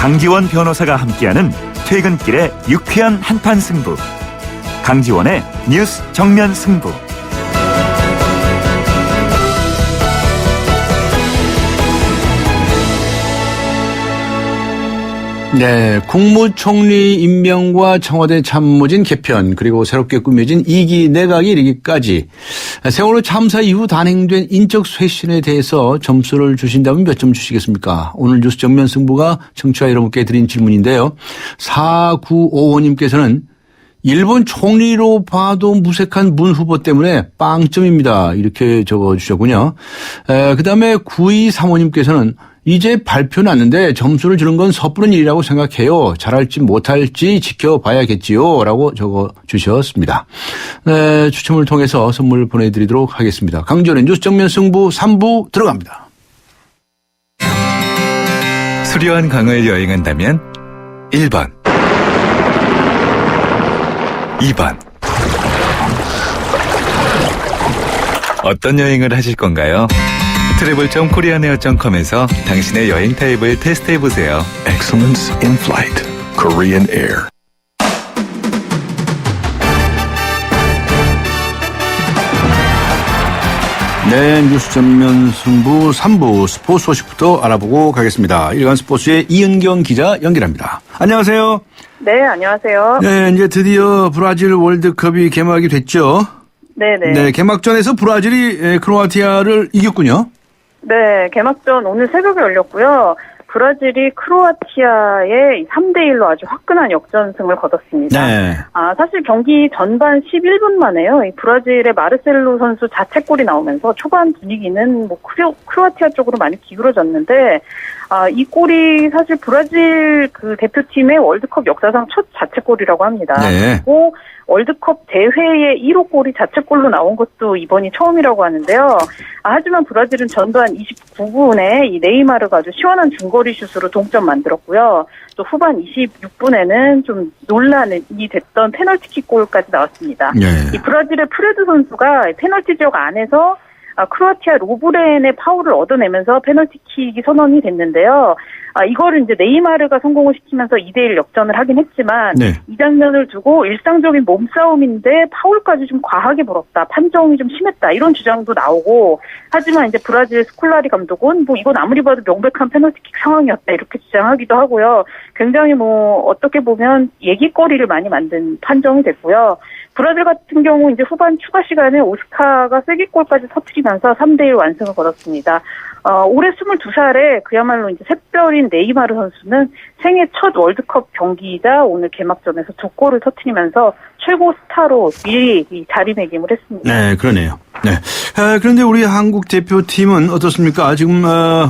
강지원 변호사가 함께하는 퇴근길의 유쾌한 한판 승부. 강지원의 뉴스 정면 승부. 네, 국무총리 임명과 청와대 참모진 개편 그리고 새롭게 꾸며진 2기 내각이 이르기까지 세월호 참사 이후 단행된 인적 쇄신에 대해서 점수를 주신다면 몇 점 주시겠습니까? 오늘 뉴스 정면 승부가 청취자 여러분께 드린 질문인데요. 4955님께서는 일본 총리로 봐도 무색한 문 후보 때문에 빵점입니다. 이렇게 적어주셨군요. 그다음에 9235님께서는 이제 발표 났는데 점수를 주는 건 섣부른 일이라고 생각해요. 잘할지 못할지 지켜봐야겠지요. 라고 적어주셨습니다. 네, 추첨을 통해서 선물 보내드리도록 하겠습니다. 강지원의 뉴스 정면 승부 3부 들어갑니다. 수려한 강을 여행한다면 1번 2번 어떤 여행을 하실 건가요? travel.koreaneer.com에서 당신의 여행 타입을 테스트해보세요. Excellence in flight. Korean Air. 네, 뉴스 전면 승부 3부 스포츠 소식부터 알아보고 가겠습니다. 일간 스포츠의 이은경 기자 연결합니다. 안녕하세요. 네, 안녕하세요. 네, 이제 드디어 브라질 월드컵이 개막이 됐죠. 네네. 네, 개막전에서 브라질이 크로아티아를 이겼군요. 네, 개막전 오늘 새벽에 열렸고요. 브라질이 크로아티아에 3대1로 아주 화끈한 역전승을 거뒀습니다. 네. 사실 경기 전반 11분 만에요. 이 브라질의 마르셀로 선수 자책골이 나오면서 초반 분위기는 크로아티아 쪽으로 많이 기울어졌는데, 이 골이 사실 브라질 그 대표팀의 월드컵 역사상 첫 자책골이라고 합니다. 네. 그리고 월드컵 대회의 1호 골이 자책골로 나온 것도 이번이 처음이라고 하는데요. 하지만 브라질은 전반 29분에 이 네이마르가 아주 시원한 중거리 슛으로 동점 만들었고요. 또 후반 26분에는 좀 논란이 됐던 페널티킥 골까지 나왔습니다. 네. 이 브라질의 프레드 선수가 페널티 지역 안에서 크로아티아 로브렌의 파울을 얻어내면서 페널티킥이 선언이 됐는데요. 이거를 이제 네이마르가 성공을 시키면서 2대1 역전을 하긴 했지만 네. 이 장면을 두고 일상적인 몸싸움인데 파울까지 좀 과하게 물었다. 판정이 좀 심했다. 이런 주장도 나오고 하지만 이제 브라질 스콜라리 감독은 이건 아무리 봐도 명백한 페널티킥 상황이었다. 이렇게 주장하기도 하고요. 굉장히 어떻게 보면 얘기거리를 많이 만든 판정이 됐고요. 브라질 같은 경우 이제 후반 추가 시간에 오스카가 쐐기골까지 터뜨리면서 3대1 완승을 거뒀습니다. 올해 22살에 그야말로 이제 샛별인 네이마르 선수는 생애 첫 월드컵 경기이자 오늘 개막전에서 2골을 터뜨리면서 최고 스타로 미리 자리매김을 했습니다. 네, 그러네요. 네. 그런데 우리 한국 대표팀은 어떻습니까? 지금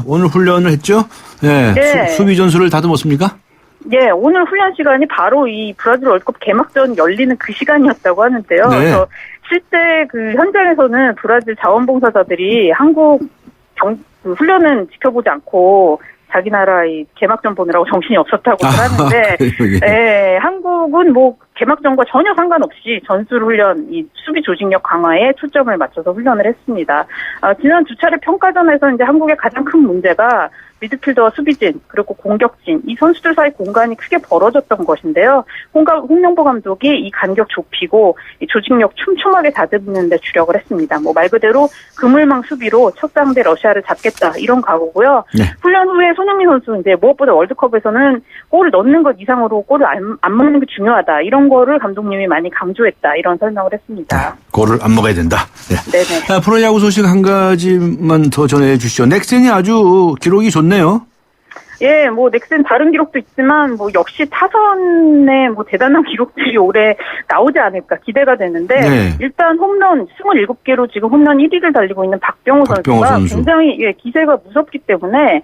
오늘 훈련을 했죠? 네. 네. 수비 전술을 다듬었습니까? 네, 오늘 훈련 시간이 바로 이 브라질 월드컵 개막전 열리는 그 시간이었다고 하는데요. 네. 그래서 실제 그 현장에서는 브라질 자원봉사자들이 한국 훈련은 지켜보지 않고 자기 나라 이 개막전 보느라고 정신이 없었다고 하는데, 네, 한국은 개막전과 전혀 상관없이 전술 훈련, 이 수비 조직력 강화에 초점을 맞춰서 훈련을 했습니다. 지난 두 차례 평가전에서 이제 한국의 가장 큰 문제가 미드필더 수비진 그리고 공격진 이 선수들 사이 공간이 크게 벌어졌던 것인데요. 홍명보 감독이 이 간격 좁히고 이 조직력 촘촘하게 다듬는 데 주력을 했습니다. 말 그대로 그물망 수비로 첫 상대 러시아를 잡겠다 이런 각오고요. 네. 훈련 후에 손흥민 선수 이제 무엇보다 월드컵에서는 골을 넣는 것 이상으로 골을 안 먹는 게 중요하다 이런 거를 감독님이 많이 강조했다 이런 설명을 했습니다. 골을 안 먹어야 된다. 네. 네네. 프로야구 소식 한 가지만 더 전해 주시죠. 넥센이 아주 기록이 좋네요. 예, 넥센 다른 기록도 있지만, 역시 타선에 대단한 기록들이 올해 나오지 않을까 기대가 되는데, 네. 일단 홈런 27개로 지금 홈런 1위를 달리고 있는 박병호 선수가 굉장히, 기세가 무섭기 때문에,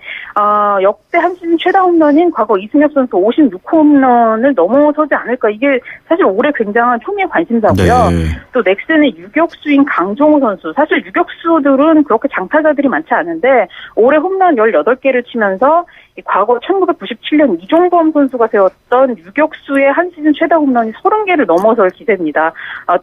역대 한 시즌 최다 홈런인 과거 이승엽 선수 56홈런을 넘어서지 않을까. 이게 사실 올해 굉장한 초미의 관심사고요. 네. 또 넥센의 유격수인 강정호 선수. 사실 유격수들은 그렇게 장타자들이 많지 않은데, 올해 홈런 18개를 치면서 과거 1997년 이종범 선수가 세웠던 유격수의 한 시즌 최다 홈런이 30개를 넘어설 기세입니다.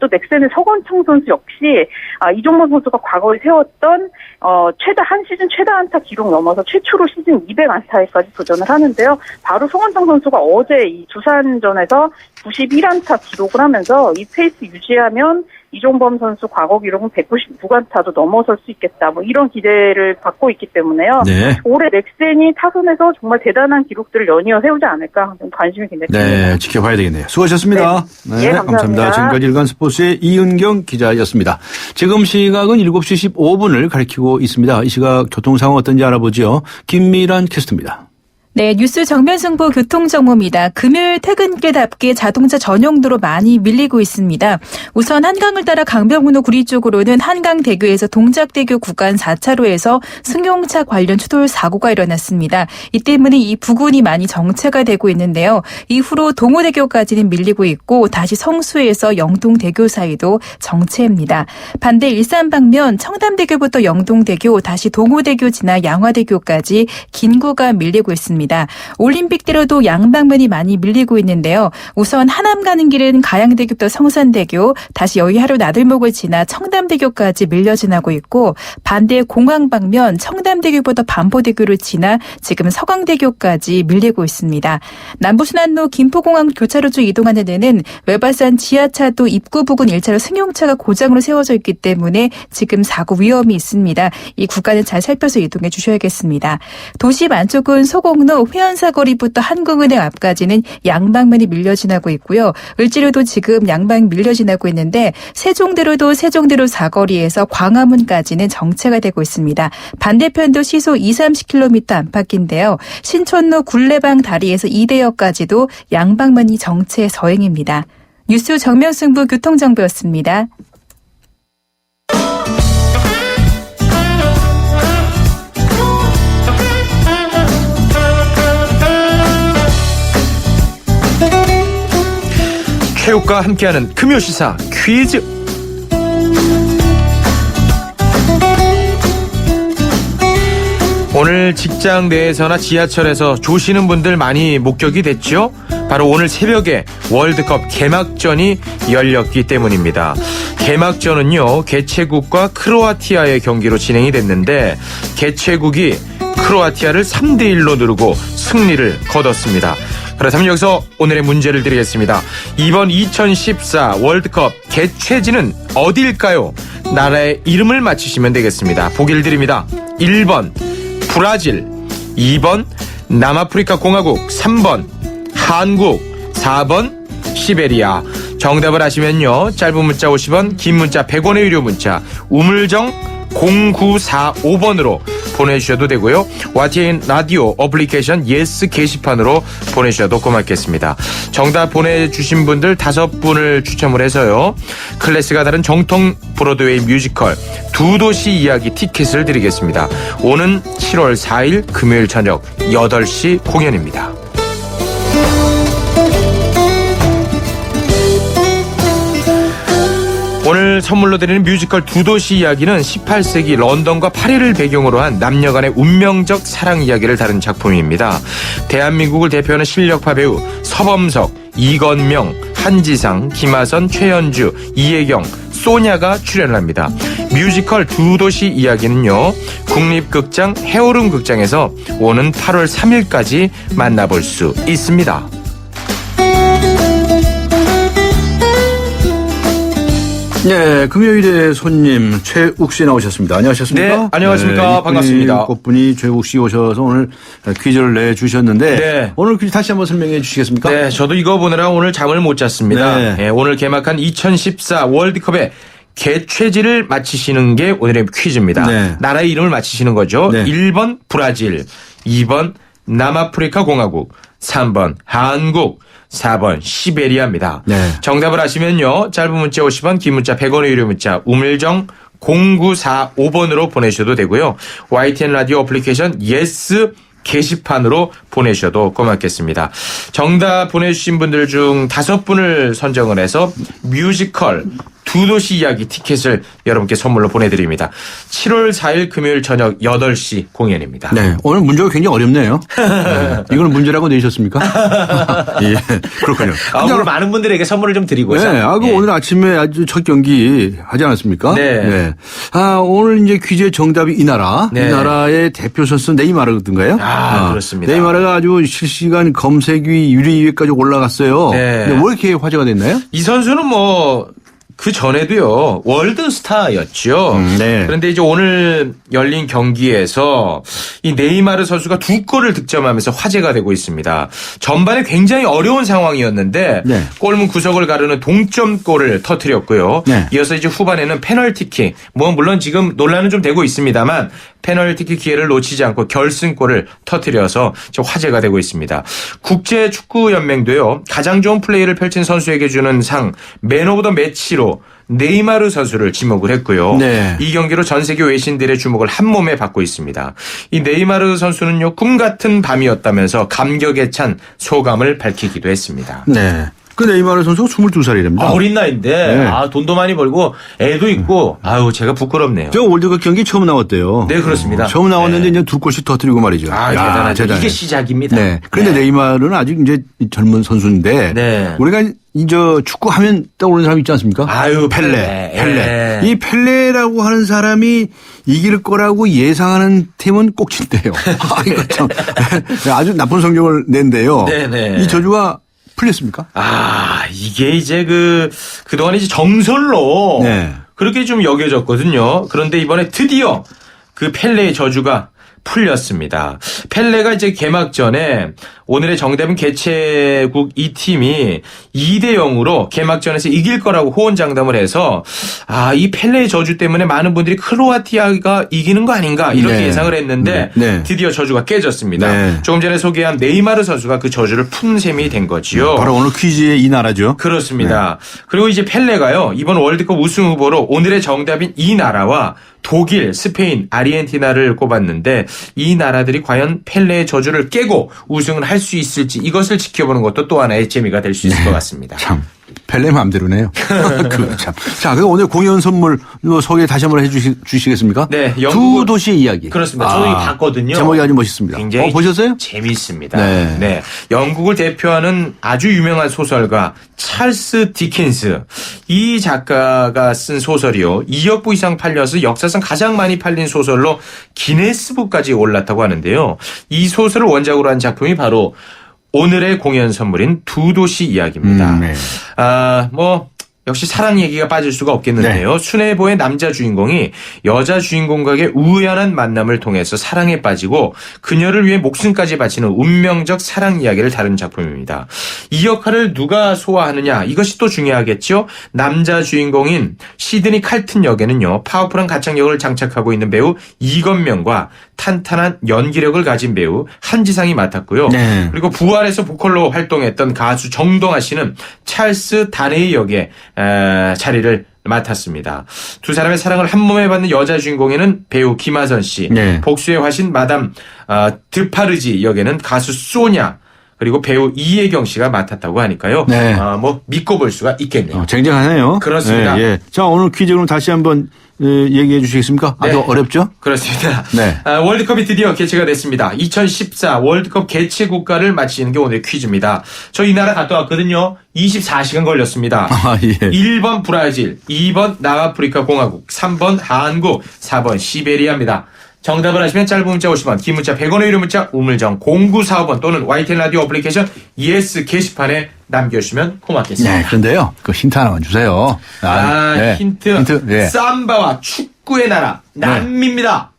또 넥센의 서건창 선수 역시 이종범 선수가 과거에 세웠던 한 시즌 최다 안타 기록 넘어서 최초로 시즌 200안타에까지 도전을 하는데요. 바로 서건창 선수가 어제 이 두산전에서 91안타 기록을 하면서 이 페이스 유지하면 이종범 선수 과거 기록은 196안타도 넘어설 수 있겠다. 이런 기대를 받고 있기 때문에요. 네. 올해 넥센이 타선에서 정말 대단한 기록들을 연이어 세우지 않을까 관심이 굉장히 큽니다. 네, 지켜봐야 되겠네요. 수고하셨습니다. 네, 감사합니다. 지금까지 일간 스포츠의 이은경 기자였습니다. 지금 시각은 7시 15분을 가리키고 있습니다. 이 시각 교통 상황 어떤지 알아보죠. 김미란 캐스터입니다. 네, 뉴스 정면 승부 교통 정보입니다. 금요일 퇴근길답게 자동차 전용도로 많이 밀리고 있습니다. 우선 한강을 따라 강변북로 구리 쪽으로는 한강대교에서 동작대교 구간 4차로에서 승용차 관련 추돌 사고가 일어났습니다. 이 때문에 이 부근이 많이 정체가 되고 있는데요. 이후로 동호대교까지는 밀리고 있고 다시 성수에서 영동대교 사이도 정체입니다. 반대 일산 방면 청담대교부터 영동대교 다시 동호대교 지나 양화대교까지 긴 구간 밀리고 있습니다. 올림픽대로도 양방면이 많이 밀리고 있는데요. 우선 하남 가는 길은 가양대교부터 성산대교, 다시 여의하로 나들목을 지나 청담대교까지 밀려 지나고 있고 반대 공항 방면 청담대교부터 반포대교를 지나 지금 서강대교까지 밀리고 있습니다. 남부순환로 김포공항 교차로 쪽 이동하는 데는 외발산 지하차도 입구 부근 1차로 승용차가 고장으로 세워져 있기 때문에 지금 사고 위험이 있습니다. 이 구간을 잘 살펴서 이동해 주셔야겠습니다. 도심 안쪽은 소곡로 회원사거리부터 한국은행 앞까지는 양방면이 밀려 지나고 있고요. 을지로도 지금 양방 밀려 지나고 있는데 세종대로도 세종대로 사거리에서 광화문까지는 정체가 되고 있습니다. 반대편도 시속 20-30km 안팎인데요. 신촌로 굴레방 다리에서 이대역까지도 양방면이 정체 서행입니다. 뉴스 정면승부 교통정보였습니다. 체육과 함께하는 금요시사 퀴즈. 오늘 직장 내에서나 지하철에서 조시는 분들 많이 목격이 됐죠? 바로 오늘 새벽에 월드컵 개막전이 열렸기 때문입니다. 개막전은요, 개최국과 크로아티아의 경기로 진행이 됐는데 개최국이 크로아티아를 3대1로 누르고 승리를 거뒀습니다. 그렇다면 여기서 오늘의 문제를 드리겠습니다. 이번 2014 월드컵 개최지는 어디일까요? 나라의 이름을 맞히시면 되겠습니다. 보기를 드립니다. 1번 브라질, 2번 남아프리카 공화국, 3번 한국, 4번 시베리아. 정답을 아시면요, 짧은 문자 50원, 긴 문자 100원의 유료 문자 우물정 0945번으로 보내주셔도 되고요. YTN 라디오 어플리케이션 예스 게시판으로 보내주셔도 고맙겠습니다. 정답 보내주신 분들 5분을 추첨을 해서요, 클래스가 다른 정통 브로드웨이 뮤지컬 두 도시 이야기 티켓을 드리겠습니다. 오는 7월 4일 금요일 저녁 8시 공연입니다. 오늘 선물로 드리는 뮤지컬 두 도시 이야기는 18세기 런던과 파리를 배경으로 한 남녀간의 운명적 사랑 이야기를 다룬 작품입니다. 대한민국을 대표하는 실력파 배우 서범석, 이건명, 한지상, 김하선, 최현주, 이혜경, 소냐가 출연합니다. 뮤지컬 두 도시 이야기는요, 국립극장 해오름 극장에서 오는 8월 3일까지 만나볼 수 있습니다. 네, 금요일에 손님 최욱 씨 나오셨습니다. 안녕하셨습니까? 네, 안녕하십니까. 네, 반갑습니다. 꽃분이 최욱 씨 오셔서 오늘 퀴즈를 내주셨는데, 네. 오늘 퀴즈 다시 한번 설명해 주시겠습니까? 네, 저도 이거 보느라 오늘 잠을 못 잤습니다. 네. 네, 오늘 개막한 2014 월드컵의 개최지를 맞히시는 게 오늘의 퀴즈입니다. 네. 나라의 이름을 맞히시는 거죠. 네. 1번 브라질, 2번 남아프리카 공화국, 3번 한국, 4번 시베리아입니다. 네. 정답을 아시면요, 짧은 문자 50원, 긴 문자 100원의 유료 문자 우물정 0945번으로 보내셔도 되고요. YTN 라디오 어플리케이션 예스 게시판으로 보내셔도 고맙겠습니다. 정답 보내주신 분들 중 5분을 선정을 해서 뮤지컬 두 도시 이야기 티켓을 여러분께 선물로 보내드립니다. 7월 4일 금요일 저녁 8시 공연입니다. 네, 오늘 문제가 굉장히 어렵네요. 네. 이걸 문제라고 내셨습니까? 예, 그렇군요. 오늘 많은 분들에게 선물을 좀 드리고요. 네, 그 오늘 아침에 아주 첫 경기 하지 않았습니까? 네. 오늘 이제 퀴즈의 정답이 이 나라. 네. 이 나라의 대표 선수 네이마르든가요? 그렇습니다. 네이마르가 아주 실시간 검색위 1위까지 올라갔어요. 네. 근데 왜 이렇게 화제가 됐나요? 이 선수는 그 전에도요, 월드 스타였죠. 네. 그런데 이제 오늘 열린 경기에서 이 네이마르 선수가 2골을 득점하면서 화제가 되고 있습니다. 전반에 굉장히 어려운 상황이었는데 네. 골문 구석을 가르는 동점골을 터뜨렸고요. 네. 이어서 이제 후반에는 페널티킥, 물론 지금 논란은 좀 되고 있습니다만 페널티킥 기회를 놓치지 않고 결승골을 터뜨려서 지금 화제가 되고 있습니다. 국제축구연맹도요, 가장 좋은 플레이를 펼친 선수에게 주는 상 맨 오브 더 매치로 네이마르 선수를 지목을 했고요. 네. 이 경기로 전 세계 외신들의 주목을 한 몸에 받고 있습니다. 이 네이마르 선수는요, 꿈 같은 밤이었다면서 감격에 찬 소감을 밝히기도 했습니다. 네. 그 네이마르 선수가 22살이랍니다. 어린 나이인데 네. 돈도 많이 벌고 애도 있고 제가 부끄럽네요. 저 월드컵 경기 처음 나왔대요. 네, 그렇습니다. 처음 나왔는데 네. 이제 2골씩 터뜨리고 말이죠. 대단하죠. 대단해. 이게 시작입니다. 네. 그런데 네. 네이마르는 아직 이제 젊은 선수인데 네. 우리가 축구 하면 떠오르는 사람 있지 않습니까? 펠레. 펠레. 이 펠레라고 하는 사람이 이길 거라고 예상하는 팀은 꼭 진대요. 이거 참 아주 나쁜 성적을 낸대요. 네네. 이 저주가 풀렸습니까? 이게 이제 그동안 이제 정설로 네. 그렇게 좀 여겨졌거든요. 그런데 이번에 드디어 그 펠레의 저주가 풀렸습니다. 펠레가 이제 개막전에 오늘의 정답은 개최국 이 팀이 2대 0으로 개막전에서 이길 거라고 호언장담을 해서 이 펠레의 저주 때문에 많은 분들이 크로아티아가 이기는 거 아닌가 이렇게 네. 예상을 했는데 네. 드디어 저주가 깨졌습니다. 네. 조금 전에 소개한 네이마르 선수가 그 저주를 푼 셈이 된 거지요. 바로 오늘 퀴즈의 이 나라죠. 그렇습니다. 그리고 이제 펠레가요, 이번 월드컵 우승 후보로 오늘의 정답인 이 나라와 독일, 스페인, 아르헨티나를 꼽았는데 이 나라들이 과연 펠레의 저주를 깨고 우승을 할 수 있을지 이것을 지켜보는 것도 또 하나의 재미가 될 수 있을 것 같습니다. 참 펠레 마음대로네요. 참. 자, 그럼 오늘 공연 선물 소개 다시 한번 해주시겠습니까? 네, 두 도시의 이야기. 그렇습니다. 저도 이거 봤거든요. 제목이 아주 멋있습니다. 굉장히 보셨어요? 재미있습니다. 네. 네. 영국을 대표하는 아주 유명한 소설가 찰스 디킨스. 이 작가가 쓴 소설이요. 2억 부 이상 팔려서 역사상 가장 많이 팔린 소설로 기네스북까지 올랐다고 하는데요. 이 소설을 원작으로 한 작품이 바로 오늘의 공연 선물인 두 도시 이야기입니다. 네. 역시 사랑 얘기가 빠질 수가 없겠는데요. 네. 순애보의 남자 주인공이 여자 주인공과의 우연한 만남을 통해서 사랑에 빠지고 그녀를 위해 목숨까지 바치는 운명적 사랑 이야기를 다룬 작품입니다. 이 역할을 누가 소화하느냐 이것이 또 중요하겠죠. 남자 주인공인 시드니 칼튼 역에는요. 파워풀한 가창력을 장착하고 있는 배우 이건명과 탄탄한 연기력을 가진 배우 한지상이 맡았고요. 네. 그리고 부활에서 보컬로 활동했던 가수 정동아 씨는 찰스 다네이 역에 자리를 맡았습니다. 두 사람의 사랑을 한 몸에 받는 여자 주인공에는 배우 김하선 씨, 네. 복수의 화신 마담 드파르지 역에는 가수 소냐, 그리고 배우 이혜경 씨가 맡았다고 하니까요. 네. 믿고 볼 수가 있겠네요. 쟁쟁하네요. 그렇습니다. 네, 예. 자, 오늘 퀴즈 그럼 다시 한번 얘기해 주시겠습니까? 아주 네. 어렵죠? 그렇습니다. 네. 월드컵이 드디어 개최가 됐습니다. 2014 월드컵 개최 국가를 맞히는 게 오늘 퀴즈입니다. 저 이 나라 갔다 왔거든요. 24시간 걸렸습니다. 예. 1번 브라질, 2번 남아프리카 공화국, 3번 한국, 4번 시베리아입니다. 정답을 아시면 짧은 문자 50원, 긴 문자 100원의 유료 문자 우물정 0945번 또는 YTN 라디오 어플리케이션 ES 게시판에 남겨주시면 고맙겠습니다. 네, 그런데요. 그 힌트 하나만 주세요. 네. 힌트. 예. 삼바와 축구의 나라, 남미입니다.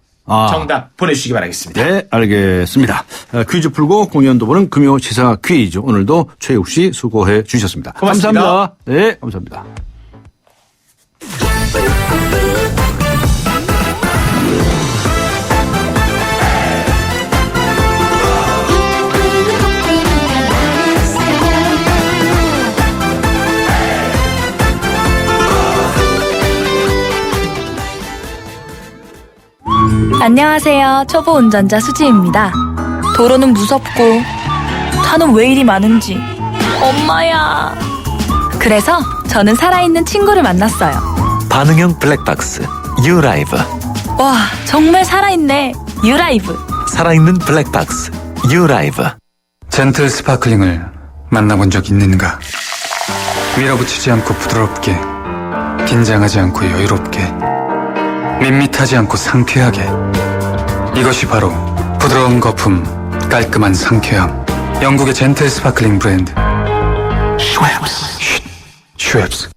정답 보내주시기 바라겠습니다. 네, 알겠습니다. 퀴즈 풀고 공연도 보는 금요 시사 퀴즈. 오늘도 최욱 씨 수고해 주셨습니다. 고맙습니다. 감사합니다. 네, 감사합니다. 안녕하세요. 초보 운전자 수지입니다. 도로는 무섭고 차는 왜 이리 많은지 엄마야. 그래서 저는 살아있는 친구를 만났어요. 반응형 블랙박스 유라이브. 와, 정말 살아있네. 유라이브. 살아있는 블랙박스 유라이브. 젠틀 스파클링을 만나본 적 있는가? 밀어붙이지 않고 부드럽게, 긴장하지 않고 여유롭게, 밋밋하지 않고 상쾌하게. 이것이 바로 부드러운 거품, 깔끔한 상쾌함. 영국의 젠틀 스파클링 브랜드 슈엡스.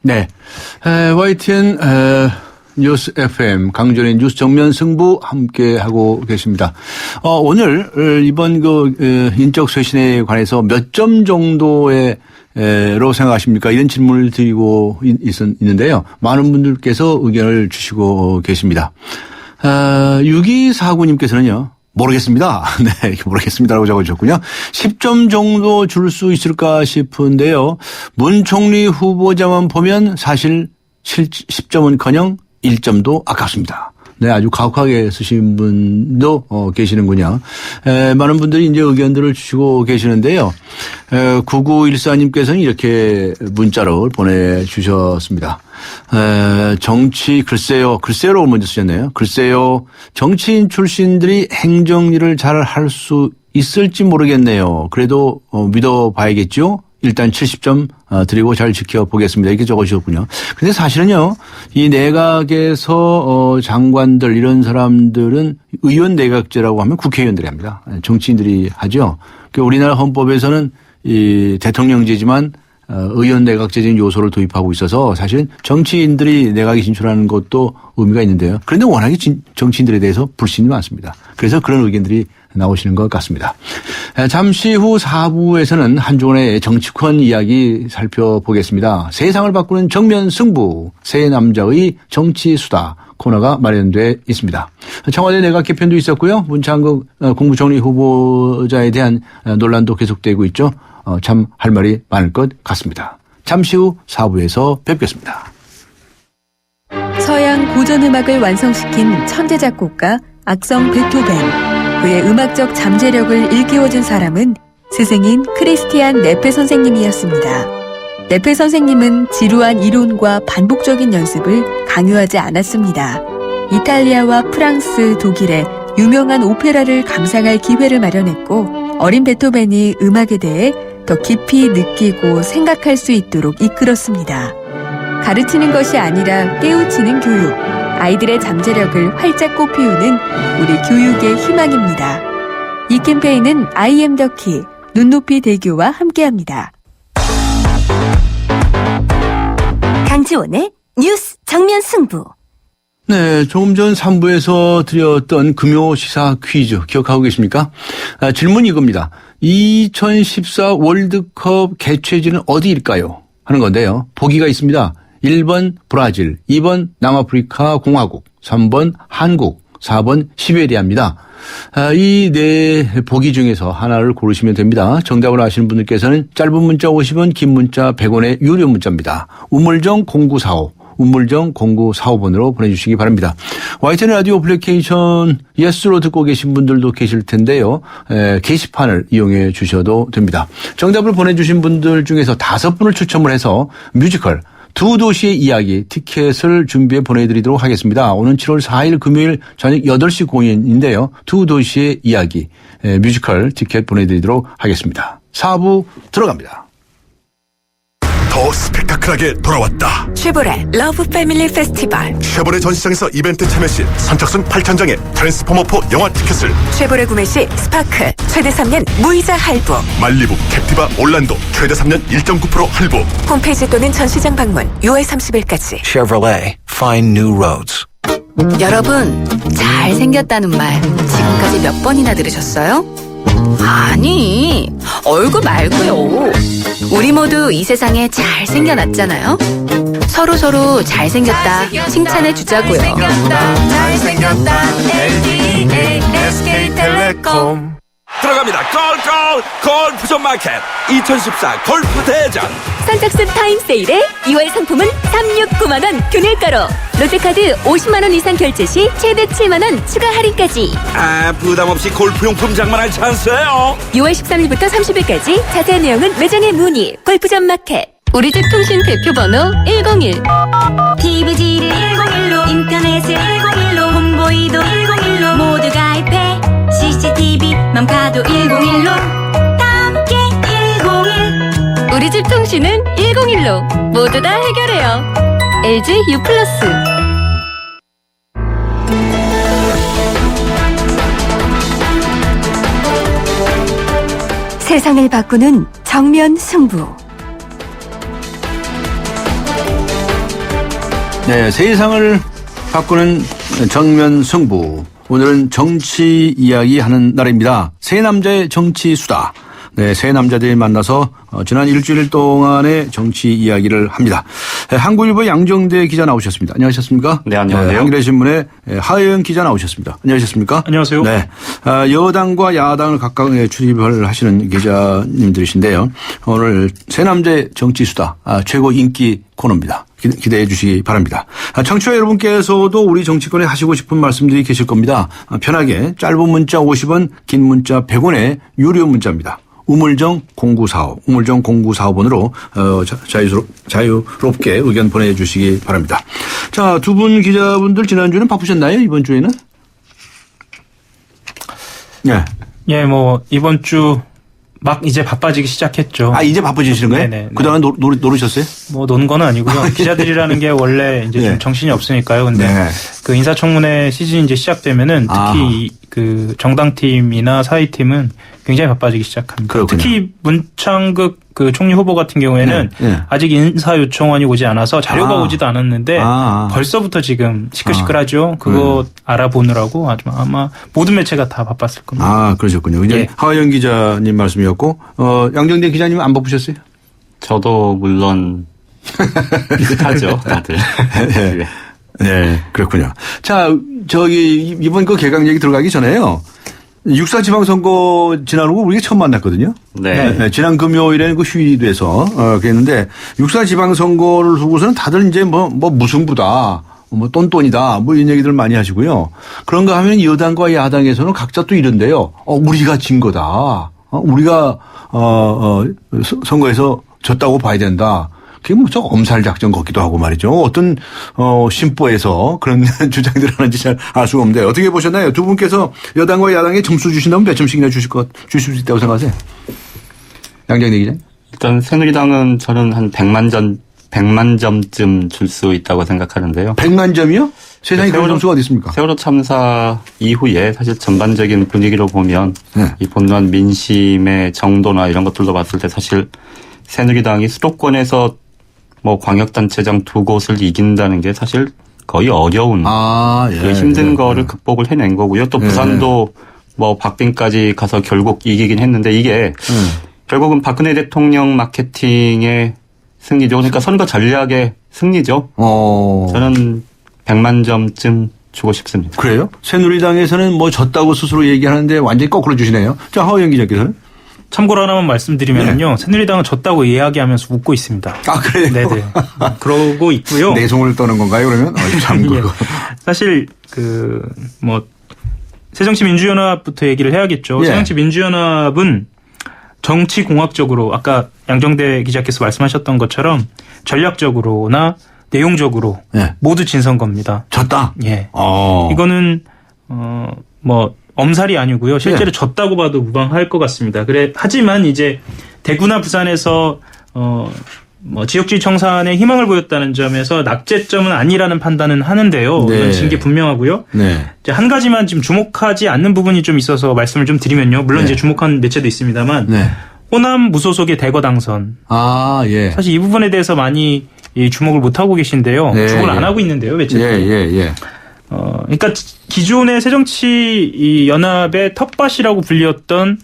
네. YTN 뉴스 FM 강전의 뉴스 정면 승부 함께 하고 계십니다. 오늘 이번 인적 쇄신에 관해서 몇 점 정도의 로 생각하십니까? 이런 질문을 드리고 있는데요. 많은 분들께서 의견을 주시고 계십니다. 6249님께서는요. 모르겠습니다. 네, 이렇게 모르겠습니다라고 적어주셨군요. 10점 정도 줄 수 있을까 싶은데요. 문 총리 후보자만 보면 사실 10점은커녕 1점도 아깝습니다. 네, 아주 가혹하게 쓰신 분도 계시는군요. 많은 분들이 이제 의견들을 주시고 계시는데요. 9914님께서는 이렇게 문자로 보내주셨습니다. 글쎄요라고 먼저 쓰셨네요. 글쎄요, 정치인 출신들이 행정일을 잘 할 수 있을지 모르겠네요. 그래도 믿어봐야겠죠? 일단 70점 드리고 잘 지켜보겠습니다. 이렇게 적어주셨군요. 근데 사실은요, 이 내각에서 장관들 이런 사람들은 의원 내각제라고 하면 국회의원들이 합니다. 정치인들이 하죠. 우리나라 헌법에서는 이 대통령제지만 의원 내각제적인 요소를 도입하고 있어서 사실은 정치인들이 내각에 진출하는 것도 의미가 있는데요. 그런데 워낙에 정치인들에 대해서 불신이 많습니다. 그래서 그런 의견들이 나오시는 것 같습니다. 잠시 후 4부에서는 한종훈의 정치권 이야기 살펴보겠습니다. 세상을 바꾸는 정면 승부, 새 남자의 정치 수다 코너가 마련돼 있습니다. 청와대 내각 개편도 있었고요. 문창극 국무총리 후보자에 대한 논란도 계속되고 있죠. 참 할 말이 많을 것 같습니다. 잠시 후 4부에서 뵙겠습니다. 서양 고전음악을 완성시킨 천재 작곡가 악성 베토벤. 그의 음악적 잠재력을 일깨워준 사람은 스승인 크리스티안 네페 선생님이었습니다. 네페 선생님은 지루한 이론과 반복적인 연습을 강요하지 않았습니다. 이탈리아와 프랑스, 독일의 유명한 오페라를 감상할 기회를 마련했고 어린 베토벤이 음악에 대해 더 깊이 느끼고 생각할 수 있도록 이끌었습니다. 가르치는 것이 아니라 깨우치는 교육. 아이들의 잠재력을 활짝 꽃피우는 우리 교육의 희망입니다. 이 캠페인은 I am the key, 눈높이 대교와 함께합니다. 강지원의 뉴스 정면 승부. 네, 조금 전 3부에서 드렸던 금요 시사 퀴즈 기억하고 계십니까? 질문이 이겁니다. 2014 월드컵 개최지는 어디일까요? 하는 건데요. 보기가 있습니다. 1번 브라질, 2번 남아프리카 공화국, 3번 한국, 4번 시베리아입니다. 이 네 보기 중에서 하나를 고르시면 됩니다. 정답을 아시는 분들께서는 짧은 문자 50원, 긴 문자 100원의 유료 문자입니다. 우물정 0945, 우물정 0945번으로 보내주시기 바랍니다. YTN 라디오 어플리케이션 예스로 듣고 계신 분들도 계실 텐데요. 게시판을 이용해 주셔도 됩니다. 정답을 보내주신 분들 중에서 5분을 추첨을 해서 뮤지컬 두 도시의 이야기 티켓을 준비해 보내드리도록 하겠습니다. 오는 7월 4일 금요일 저녁 8시 공연인데요. 두 도시의 이야기 뮤지컬 티켓 보내드리도록 하겠습니다. 4부 들어갑니다. 더 스펙타클하게 돌아왔다. 쉐보레 러브 패밀리 페스티벌. 쉐보레 전시장에서 이벤트 참여 시 선착순 8,000장의 트랜스포머4 영화 티켓을, 쉐보레 구매 시 스파크 최대 3년 무이자 할부, 말리부 캡티바 올란도 최대 3년 1.9% 할부. 홈페이지 또는 전시장 방문 6월 30일까지. Chevrolet, find new roads. 여러분, 잘생겼다는 말 지금까지 몇 번이나 들으셨어요? 아니, 얼굴 말고요. 우리 모두 이 세상에 잘생겨났잖아요. 서로 잘생겼다 칭찬해 주자고요. 잘생겼다 LDA SK텔레콤. 들어갑니다. 골프존 마켓 2014 골프 대전. 선착순 타임세일에 2월 상품은 369만원 균일가로. 롯데카드 50만원 이상 결제 시 최대 7만원 추가 할인까지. 부담 없이 골프용품 장만할 찬스예요. 6월 13일부터 30일까지 자세한 내용은 매장에 문의. 골프존 마켓. 우리 집 통신 대표번호 101. TVG를 101로, 인터넷을 101로, 홍보이도 101로, 모두 가입해. CCTV만 봐도 101로, 다 함께 101. 우리 집 통신은 101로 모두 다 해결해요. LG U+. 세상을 바꾸는 정면 승부. 네, 세상을 바꾸는 정면 승부. 오늘은 정치 이야기하는 날입니다. 세 남자의 정치 수다. 네, 세 남자들이 만나서 지난 일주일 동안의 정치 이야기를 합니다. 한국일보 양정대 기자 나오셨습니다. 안녕하셨습니까? 네, 안녕하세요. 한겨레 신문의 하영 기자 나오셨습니다. 안녕하셨습니까? 안녕하세요. 네, 여당과 야당을 각각 출입을 하시는 기자님들이신데요. 오늘 세 남자의 정치 수다 최고 인기 코너입니다. 기대해 주시기 바랍니다. 청취자 여러분께서도 우리 정치권에 하시고 싶은 말씀들이 계실 겁니다. 편하게 짧은 문자 50원, 긴 문자 100원의 유료 문자입니다. 우물정 0945, 우물정 0945번으로 자유롭게 의견 보내주시기 바랍니다. 자, 두 분 기자분들 지난주에는 바쁘셨나요? 이번 주에는? 네. 예, 뭐 이번 주 막 이제 바빠지기 시작했죠. 이제 바빠지시는 거예요? 네네. 그동안 노르셨어요? 뭐 노는 건 아니고요. 기자들이라는 게 원래 이제 네. 좀 정신이 없으니까요. 근데 네. 그 인사청문회 시즌이 이제 시작되면은 특히 그 정당팀이나 사회팀은 굉장히 바빠지기 시작합니다. 그렇군요. 특히 문창극 그 총리 후보 같은 경우에는 네. 아직 인사 요청안이 오지 않아서 자료가 오지도 않았는데 벌써부터 지금 시끌시끌하죠. 그거 알아보느라고 아마 모든 매체가 다 바빴을 겁니다. 그러셨군요. 이제 하영 기자님 말씀이었고 양정대 기자님 안 바쁘셨어요? 저도 물론 비슷하죠, 다들. 네. 네, 그렇군요. 자, 이번 그 개강 얘기 들어가기 전에요. 6.4 지방선거 지나고 우리가 처음 만났거든요. 네. 지난 금요일에는 그 휴일에서 그랬는데 6.4 지방선거를 두고서는 다들 이제 뭐 무승부다. 똔똔이다. 이런 얘기들 많이 하시고요. 그런가 하면 여당과 야당에서는 각자 또 이런데요. 우리가 진 거다. 우리가 선거에서 졌다고 봐야 된다. 그게 좀 엄살 작전 같기도 하고 말이죠. 어떤 심보에서 그런 주장들을 하는지 잘 알 수가 없는데 어떻게 보셨나요? 두 분께서 여당과 야당에 점수 주신다면 몇 점씩이나 주실 수 있다고 생각하세요? 양정대 기자님. 일단 새누리당은 저는 한 100만 점쯤 줄 수 있다고 생각하는데요. 100만 점이요? 세상에 그런 점수가 어디 있습니까? 세월호 참사 이후에 사실 전반적인 분위기로 보면 이 본난 민심의 정도나 이런 것들도 봤을 때 사실 새누리당이 수도권에서 뭐 광역단체장 2곳을 이긴다는 게 사실 거의 어려운 그 힘든 거를 극복을 해낸 거고요. 또 부산도 뭐 박빙까지 가서 결국 이기긴 했는데 이게 결국은 박근혜 대통령 마케팅의 승리죠. 그러니까 선거 전략의 승리죠. 저는 100만 점쯤 주고 싶습니다. 그래요? 새누리당에서는 뭐 졌다고 스스로 얘기하는데 완전히 거꾸로 주시네요. 자, 하호영 기자께서는? 참고로 하나만 말씀드리면요. 새누리당은 졌다고 이야기하면서 웃고 있습니다. 그래요? 네네. 그러고 있고요. 내송을 떠는 건가요, 그러면? 참, 그거. 사실, 새정치민주연합부터 얘기를 해야겠죠. 새정치민주연합은 정치공학적으로 아까 양정대 기자께서 말씀하셨던 것처럼 전략적으로나 내용적으로 모두 진 선거입니다. 졌다? 예. 이거는, 엄살이 아니고요. 실제로 졌다고 봐도 무방할 것 같습니다. 하지만 이제 대구나 부산에서 지역주의 청산에 희망을 보였다는 점에서 낙제점은 아니라는 판단은 하는데요. 이건 진 게 분명하고요. 이제 한 가지만 지금 주목하지 않는 부분이 좀 있어서 말씀을 좀 드리면요. 물론 이제 주목한 매체도 있습니다만 호남 무소속의 대거 당선. 사실 이 부분에 대해서 많이 주목을 못 하고 계신데요. 주목을 안 하고 있는데요, 매체들이. 그러니까 기존의 새정치 연합의 텃밭이라고 불렸던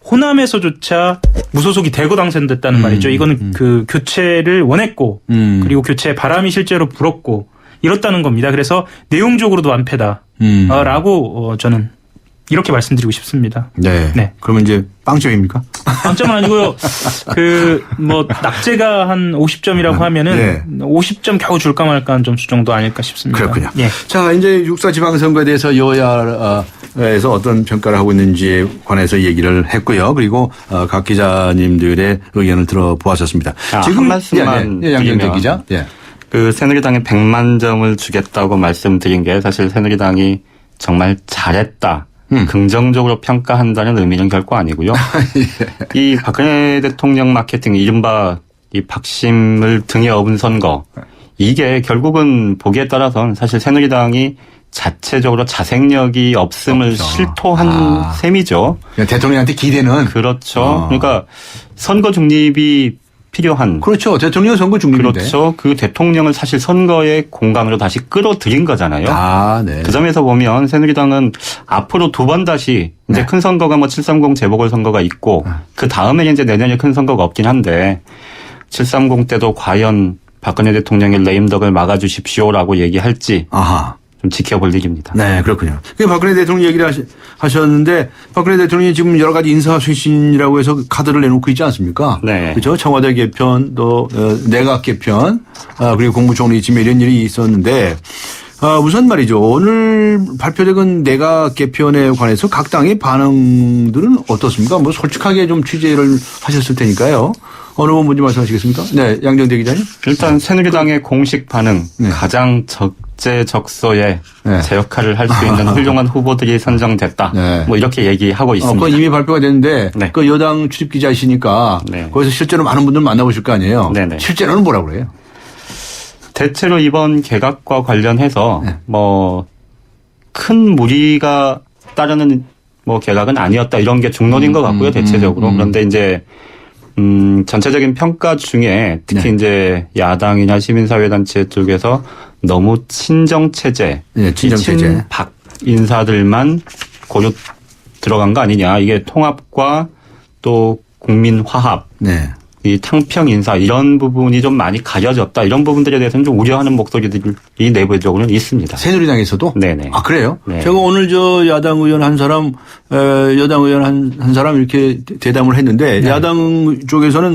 호남에서조차 무소속이 대거 당선됐다는 말이죠. 이거는 그 교체를 원했고 그리고 교체 바람이 실제로 불었고 이렇다는 겁니다. 그래서 내용적으로도 완패다라고 저는 이렇게 말씀드리고 싶습니다. 네. 네. 그러면 이제 빵점입니까? 빵점은 아니고요. 낙제가 한 50점이라고 하면은 50점 겨우 줄까 말까 한 점수 정도 아닐까 싶습니다. 그렇군요. 예. 자, 이제 6.4 지방선거에 대해서 여야에서 어떤 평가를 하고 있는지에 관해서 얘기를 했고요. 그리고 각 기자님들의 의견을 들어보았었습니다. 지금 한 말씀만 양정대 기자. 예. 그 새누리당에 100만 점을 주겠다고 말씀드린 게 사실 새누리당이 정말 잘했다. 긍정적으로 평가한다는 의미는 결코 아니고요. 이 박근혜 대통령 마케팅, 이른바 이 박심을 등에 업은 선거, 이게 결국은 보기에 따라서는 사실 새누리당이 자체적으로 자생력이 없음을 실토한 셈이죠. 대통령한테 기대는. 그렇죠. 그러니까 선거 중립이 필요한. 그렇죠. 대통령 선거 중립인데. 그렇죠. 그 대통령을 사실 선거의 공간으로 다시 끌어들인 거잖아요. 네. 그 점에서 보면 새누리당은 앞으로 2번 다시 이제 큰 선거가 730 재보궐선거가 있고 그 다음에 이제 내년에 큰 선거가 없긴 한데 730 때도 과연 박근혜 대통령의 레임덕을 막아주십시오라고 얘기할지 좀 지켜볼 일입니다. 네, 그렇군요. 박근혜 대통령 얘기를 하셨는데 박근혜 대통령이 지금 여러 가지 인사 쇄신이라고 해서 카드를 내놓고 있지 않습니까? 네. 그렇죠. 청와대 개편, 또 내각 개편, 그리고 국무총리 지명 이런 일이 있었는데 우선 말이죠. 오늘 발표된 내각 개편에 관해서 각 당의 반응들은 어떻습니까? 솔직하게 좀 취재를 하셨을 테니까요. 어느 분 먼저 말씀하시겠습니까? 네, 양정대 기자님. 일단 새누리당의 공식 반응, 가장 적재적소에 제 역할을 할 수 있는 훌륭한 후보들이 선정됐다. 이렇게 얘기하고 있습니다. 그건 이미 발표가 됐는데 그 여당 출입 기자이시니까 거기서 실제로 많은 분들 만나보실 거 아니에요. 네네. 실제로는 뭐라고 그래요? 대체로 이번 개각과 관련해서 큰 무리가 따르는 개각은 아니었다 이런 게 중론인 것 같고요. 대체적으로. 그런데 이제 전체적인 평가 중에 특히 이제 야당이나 시민사회단체 쪽에서 너무 친정체제, 친박 인사들만 고려 들어간 거 아니냐. 이게 통합과 또 국민화합, 이 탕평 인사 이런 부분이 좀 많이 가려졌다. 이런 부분들에 대해서는 좀 우려하는 목소리들이 내부적으로는 있습니다. 새누리당에서도? 네네. 아, 그래요? 네. 제가 오늘 야당 의원 한 사람, 여당 의원 한 사람 이렇게 대담을 했는데 야당 쪽에서는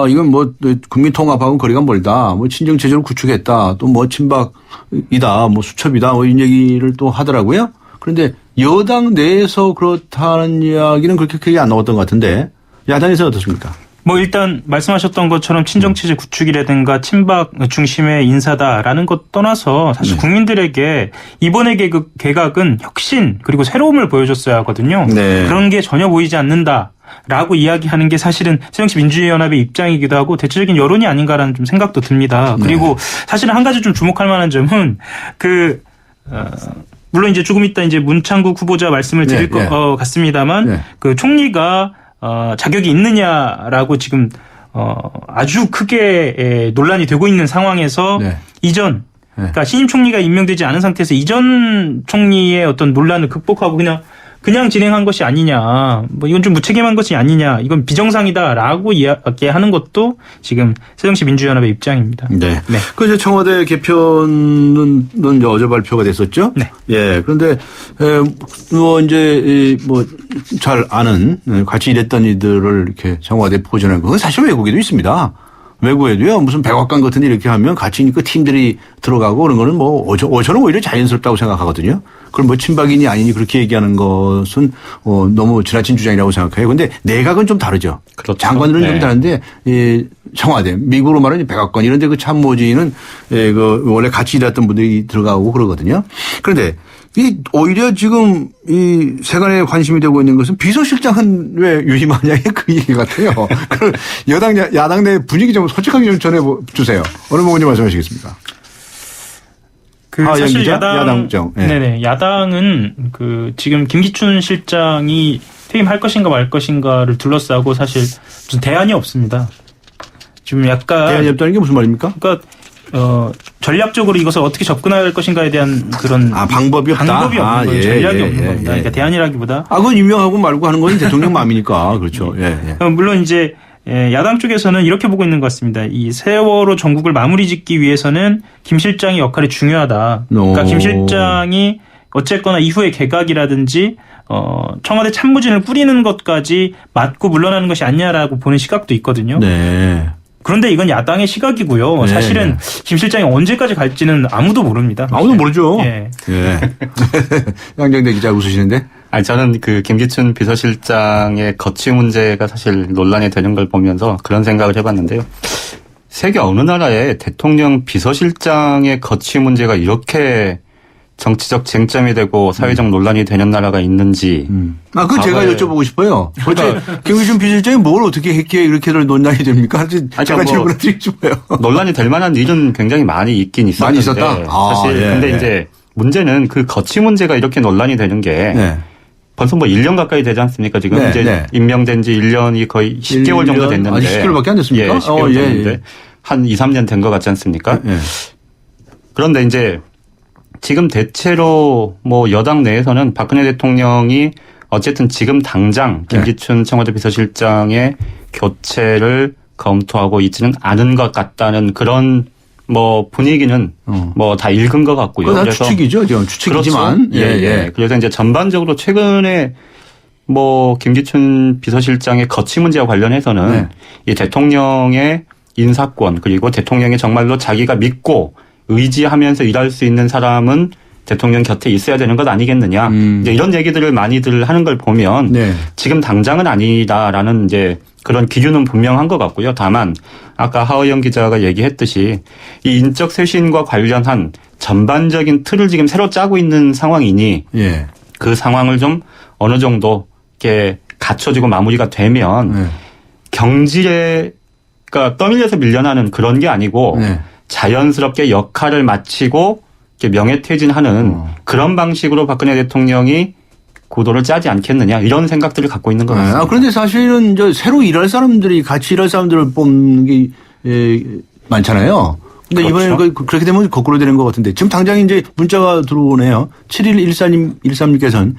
이건 국민 통합하고 거리가 멀다. 친정 체제를 구축했다. 또 친박이다. 수첩이다. 이런 얘기를 또 하더라고요. 그런데 여당 내에서 그렇다는 이야기는 그렇게 크게 안 나왔던 것 같은데 야당에서는 어떻습니까? 일단 말씀하셨던 것처럼 친정체제 구축이라든가 친박 중심의 인사다라는 것 떠나서 사실 국민들에게 이번의 개각은 혁신 그리고 새로움을 보여줬어야 하거든요. 그런 게 전혀 보이지 않는다라고 이야기하는 게 사실은 새정치 민주연합의 입장이기도 하고 대체적인 여론이 아닌가라는 좀 생각도 듭니다. 그리고 사실은 한 가지 좀 주목할 만한 점은 물론 이제 조금 이따 이제 문창국 후보자 말씀을 드릴 것 같습니다만 그 총리가 자격이 있느냐라고 지금 아주 크게 논란이 되고 있는 상황에서 그러니까 신임 총리가 임명되지 않은 상태에서 이전 총리의 어떤 논란을 극복하고 그냥 진행한 것이 아니냐. 이건 좀 무책임한 것이 아니냐. 이건 비정상이다라고 이야기하는 것도 지금 새정치 민주연합의 입장입니다. 네. 그 청와대 개편은 이제 어제 발표가 됐었죠. 네. 예. 그런데 잘 아는 같이 일했던 이들을 이렇게 청와대 포진한 거. 사실 외국에도 있습니다. 외국에도요. 무슨 백악관 같은 데 이렇게 하면 같이 팀들이 들어가고 그런 거는 저는 오히려 자연스럽다고 생각하거든요. 그럼 친박이니 아니니 그렇게 얘기하는 것은 너무 지나친 주장이라고 생각해요. 그런데 내각은 좀 다르죠. 그렇죠. 장관들은 좀 다른데 청와대, 미국으로 말하는 백악관 이런 데 참모진은 원래 같이 일했던 분들이 들어가고 그러거든요. 그런데 오히려 지금 이 세간에 관심이 되고 있는 것은 비서실장은 왜 유임하냐 그 얘기 같아요. 그 야당 내 분위기 좀 솔직하게 좀 전해 주세요. 어느 분 먼저 말씀하시겠습니까? 사실 야당은 지금 김기춘 실장이 퇴임할 것인가 말 것인가를 둘러싸고 사실 무슨 대안이 없습니다. 지금 약간 대안이 없다는 게 무슨 말입니까? 그러니까 전략적으로 이것을 어떻게 접근할 것인가에 대한 그런 방법이 없다. 방법이 없는 거예요. 전략이 없는 겁니다. 그러니까 대안이라기보다 그건 유명하고 말고 하는 건 대통령 마음이니까 그렇죠. 물론 이제 야당 쪽에서는 이렇게 보고 있는 것 같습니다. 이 세월호 전국을 마무리 짓기 위해서는 김 실장의 역할이 중요하다. 그러니까 김 실장이 어쨌거나 이후에 개각이라든지 청와대 참모진을 꾸리는 것까지 맞고 물러나는 것이 아니냐라고 보는 시각도 있거든요. 네. 그런데 이건 야당의 시각이고요. 네. 사실은 김 실장이 언제까지 갈지는 아무도 모릅니다. 아무도 모르죠. 예. 예. 양정대 기자 웃으시는데? 아니, 저는 그 김기춘 비서실장의 거취 문제가 사실 논란이 되는 걸 보면서 그런 생각을 해봤는데요. 세계 어느 나라에 대통령 비서실장의 거취 문제가 이렇게 정치적 쟁점이 되고 사회적 논란이 되는 나라가 있는지. 그건 제가 여쭤보고 싶어요. 그러니까 김기춘 비서실장이 뭘 어떻게 했기에 이렇게들 논란이 됩니까? 제가 질문을 드리고 싶어요. 논란이 될 만한 일은 굉장히 많이 있긴 있었는데. 많이 있었다? 사실 예, 근데 예. 이제 문제는 그 거취 문제가 이렇게 논란이 되는 게 네. 벌써 뭐 1년 가까이 되지 않습니까? 지금 네, 이제 네. 임명된 지 1년이 거의 10개월 정도 됐는데. 아직 10개월밖에 안 됐습니까? 예, 10개월 예, 됐는데 예. 한 2, 3년 된 것 같지 않습니까? 예. 그런데 이제 지금 대체로 뭐 여당 내에서는 박근혜 대통령이 어쨌든 지금 당장 김기춘 청와대 비서실장의 교체를 검토하고 있지는 않은 것 같다는 그런 뭐 분위기는 뭐 다 읽은 것 같고요. 그건 다 추측이죠. 지금 추측이지만. 그렇죠. 예. 그래서 이제 전반적으로 최근에 뭐 김기춘 비서실장의 거취 문제와 관련해서는 이 대통령의 인사권 그리고 대통령이 정말로 자기가 믿고 의지하면서 일할 수 있는 사람은 대통령 곁에 있어야 되는 것 아니겠느냐. 이제 이런 얘기들을 많이들 하는 걸 보면 지금 당장은 아니다라는 이제 그런 기류는 분명한 것 같고요. 다만 아까 하의영 기자가 얘기했듯이 이 인적 쇄신과 관련한 전반적인 틀을 지금 새로 짜고 있는 상황이니 그 상황을 좀 어느 정도 이렇게 갖춰지고 마무리가 되면 경질에 그러니까 떠밀려서 밀려나는 그런 게 아니고 자연스럽게 역할을 마치고 이렇게 명예퇴진하는 그런 방식으로 박근혜 대통령이 구도를 짜지 않겠느냐 이런 생각들을 갖고 있는 것 같습니다. 그런데 사실은 이제 새로 일할 사람들이 같이 일할 사람들을 뽑는 게 많잖아요. 근데 그렇죠. 이번에는 그렇게 되면 거꾸로 되는 것 같은데 지금 당장 이제 문자가 들어오네요. 7113님께서는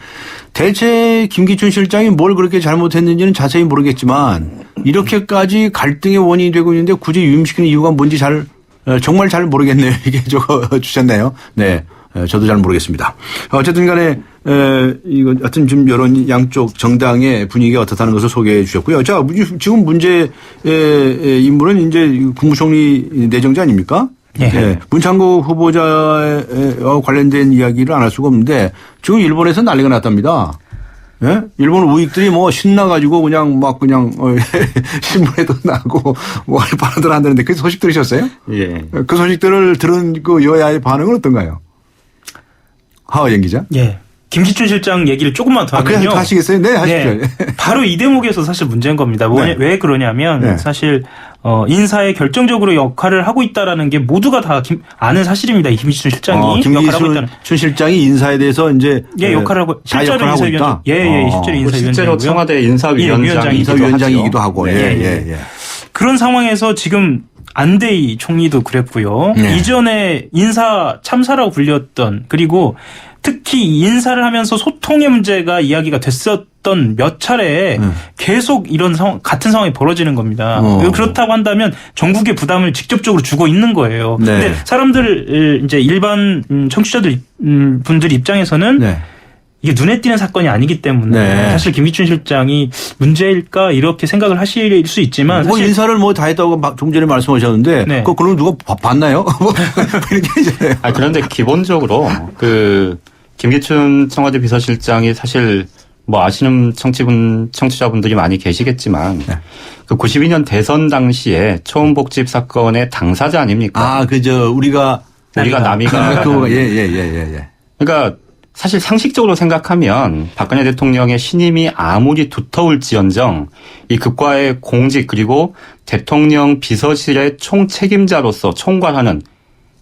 대체 김기춘 실장이 뭘 그렇게 잘못했는지는 자세히 모르겠지만 이렇게까지 갈등의 원인이 되고 있는데 굳이 유임시키는 이유가 뭔지 정말 잘 모르겠네요. 이게 적어 주셨네요. 네. 저도 잘 모르겠습니다. 어쨌든 간에, 이거, 하여튼 좀 여론 양쪽 정당의 분위기가 어떻다는 것을 소개해 주셨고요. 자, 지금 문제의 인물은 이제 국무총리 내정자 아닙니까? 네. 문창국 후보자와 관련된 이야기를 안 할 수가 없는데 지금 일본에서 난리가 났답니다. 예? 일본 우익들이 뭐 신나가지고 그냥 신문에도 나고 뭐 발언들 한다는데 그 소식 들으셨어요? 예. 그 소식들을 들은 그 여야의 반응은 어떤가요? 하의영 기자. 예. 김기춘 실장 얘기를 조금만 더 하면요. 그냥 하시겠어요? 네, 하십시오. 네. 바로 이 대목에서 사실 문제인 겁니다. 왜 그러냐면 사실 인사에 결정적으로 역할을 하고 있다라는 게 모두가 다 아는 사실입니다. 이 김기춘 실장이 역할을 하고 있다는. 김기춘 실장이 인사에 대해서 이제 역할을 하고 실제로 인사위원장. 실제로 인사위원장이고요. 실제로 청와대 인사위원장이기도 하고. 그런 상황에서 지금 안대희 총리도 그랬고요. 이전에 인사 참사라고 불렸던 그리고 특히 인사를 하면서 소통의 문제가 이야기가 됐었던 몇 차례에 계속 이런 같은 상황이 벌어지는 겁니다. 그렇다고 한다면 전국의 부담을 직접적으로 주고 있는 거예요. 근데 사람들 이제 일반 청취자들 분들 입장에서는 이게 눈에 띄는 사건이 아니기 때문에 사실 김기춘 실장이 문제일까 이렇게 생각을 하실 수 있지만 뭐 인사를 뭐 다 했다고 좀 전에 말씀하셨는데 그럼 누가 봤나요? 이렇게 있잖아요. 그런데 기본적으로 김기춘 청와대 비서실장이 사실 뭐 아시는 청취자분들이 많이 계시겠지만 그 92년 대선 당시에 초원복집 사건의 당사자 아닙니까? 우리가 남이가 그러니까 사실 상식적으로 생각하면 박근혜 대통령의 신임이 아무리 두터울지언정 이 극과의 공직 그리고 대통령 비서실의 총책임자로서 총괄하는